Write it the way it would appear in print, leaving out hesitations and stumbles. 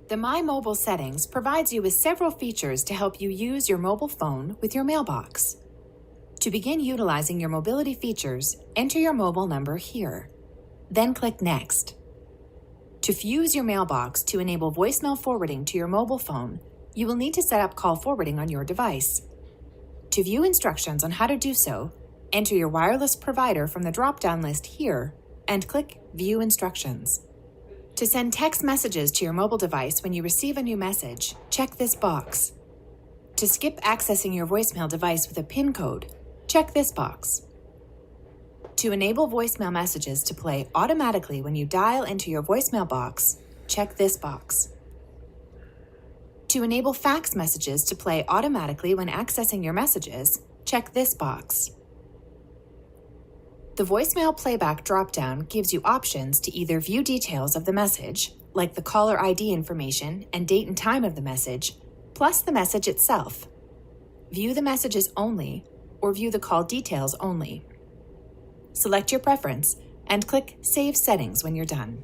The My Mobile settings provides you with several features to help you use your mobile phone with your mailbox. To begin utilizing your mobility features, enter your mobile number here. Then click Next. To fuse your mailbox to enable voicemail forwarding to your mobile phone, you will need to set up call forwarding on your device. To view instructions on how to do so, enter your wireless provider from the drop-down list here and click View Instructions. To send text messages to your mobile device when you receive a new message, check this box. To skip accessing your voicemail device with a PIN code, check this box. To enable voicemail messages to play automatically when you dial into your voicemail box, check this box. To enable fax messages to play automatically when accessing your messages, check this box. The voicemail playback dropdown gives you options to either view details of the message, like the caller ID information and date and time of the message, plus the message itself, view the messages only, or view the call details only. Select your preference and click Save Settings when you're done.